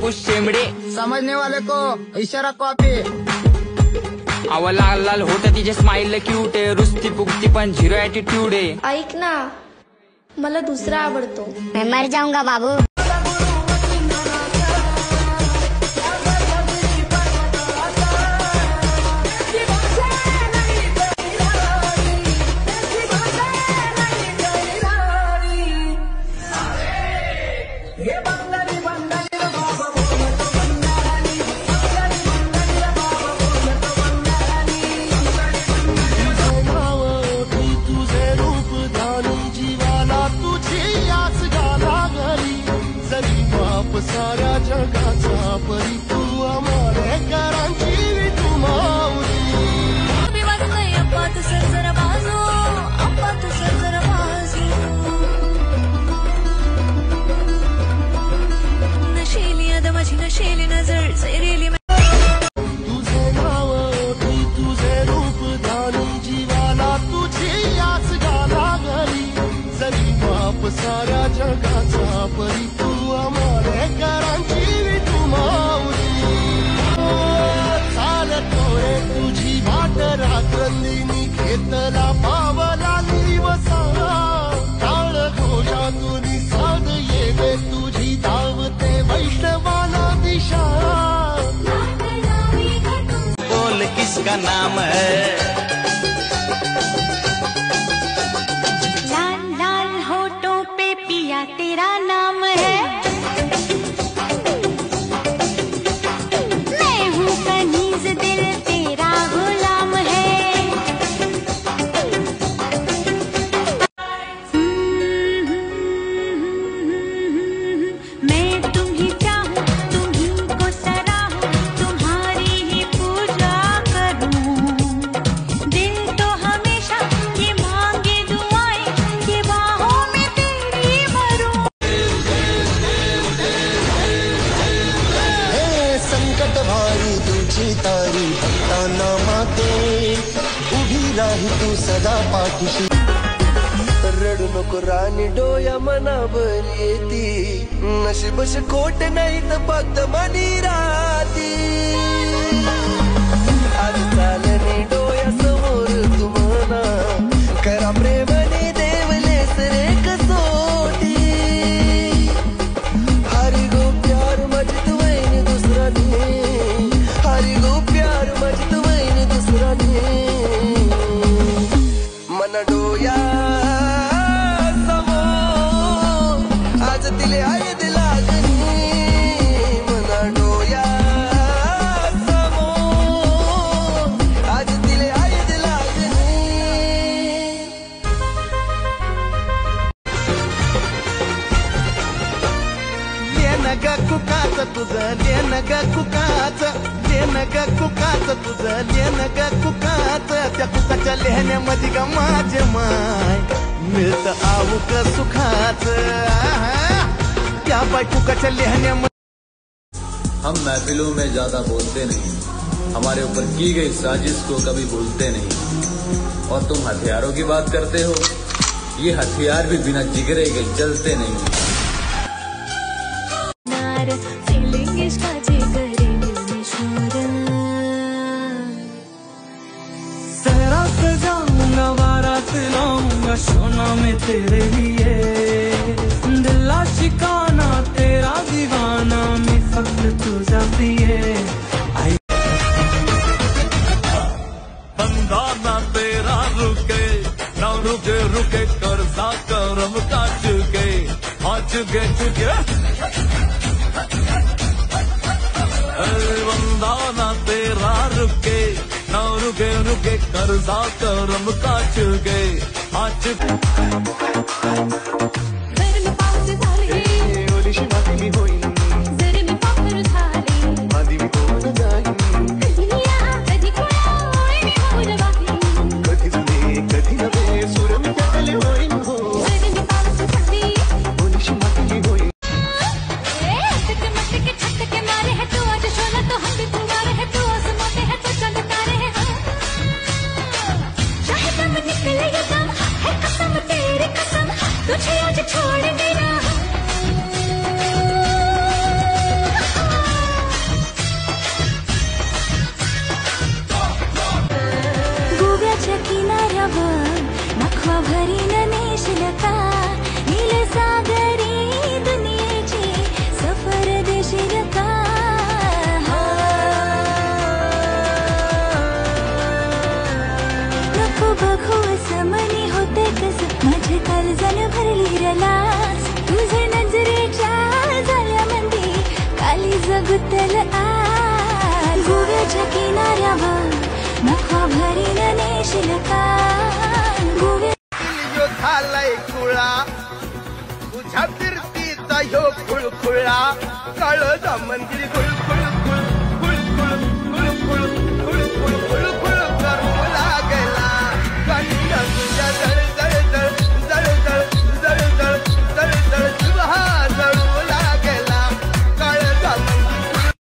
कुछ शेमडे. समझने वाले को इशारा कॉपी. अव लाल लाल होत तिचे स्माइल क्यूट आहे. रुस्ती पुगती पण झिरो ॲटिट्यूड आहे. ऐक ना, मला दुसरा आवडतो. मैं मर जाऊंगा बाबू. साऱ्या जगाचा परी तू आम्हाला करांची तू माऊली. मी वाटतंय अप्पा तू सर जरा बाजू, अप्पा तू सर जरा बाजू. नशेली अद माझी नशेली नजर चेरेली. तुझे नाव ओठी तुझे रूप धारून जीवाला तुझी याच गाला घरी. जरी बाप साऱ्या जगाचा परी तू आम्हाला करांची तू माऊली. चालतोय तुझी वाट रात्रंदिनी घेतला पावला दिवसा. टाळ घोषातून साध येते तुझी धावते वैष्णवाला दिशा. बोल किसका नाम है. लाल लाल होठों पे पिया तेरा नाम है. मैं हूँ कनीज दिल तेरा गुलाम है. मैं तुम्ही चाहूँ तुम्ही को सराहूँ तुम्हारी ही पूजा करूँ. दिल तो हमेशा ये मांगे दुआएं कि बाहों में तेरी मरूं. हे संकट भारी तुझी तारी भक्तांना माते. उभी राही तू सदा पाठीशी. रडू नको राणी डोया मनावर येती. नशीबश खोट नाही तर फक्त मनी राहती. आज चालणे डोया समोर तुम्हाला करा प्रेमाने देवलेस रे कसोटी. हरी गो प्यार मजत वैन दुसरा ने. हरी गो प्यार मजत वैन दुसरा ने. मन डोया आज दिले आयद लागणी. मना डोया समोर आज दिले आयद लागणी. लेन ग कुकाच तुझं लेन ग कुकाच. लेन ग कुकाच तुझं लेन ग कुकाच. त्या कुकाच्या लेहण्यामध्ये ग माझे माय मिळत आऊक सुखाच. त्या बाय कुकाच्या लेहण्यामध्ये. हम महफिलों में ज्यादा बोलते नहीं. हमारे ऊपर की गई साजिश को कभी भूलते नहीं. और तुम हथियारों की बात करते हो. ये हथियार भी बिना जिगरे के चलते नहीं. फीलिंग इश्काची करेंगे शोर. तेरा सजाऊंगा बारात लाऊंगा सोना में तेरे लिए. दिल आशिकाना तेरा दीवाना मी फक्त तुझा प्रिय. बंदा ना तेरा रुके ना रुके रुके कर्जा करम का चुके. हाँ चुके चुके. बंदा ना तेरा रुके ना रुके रुके कर्जा करम का चुके. हाँ चुके. जर मी पाऊस झाली ओलीशी माती मी होईन. जर मी पाखर झाली आधी मी होऊन जाईन. कधी कोणी मी होईल बाकी. कधी जुने कधी नवे सूर मी त्यातले होईन हो. जर मी पाऊस झाली ओलीशी माती मी होईन. टक मटके छटके मारे है तू आज शोला तो हम भी तुम्हारे है. तू आसमां पे है तो चंद तारे है. शायद हम निकले ये दम है कसम तेरी कसम तुझे आज गुतल आज गोव्याच्या किनाऱ्यावर नखा भरीन नेशील का गोव्या यो झालाय खुळा तुझ्या फिरतीचा ह्यो खुळखुळा काळजा मंदिर खुळखुळ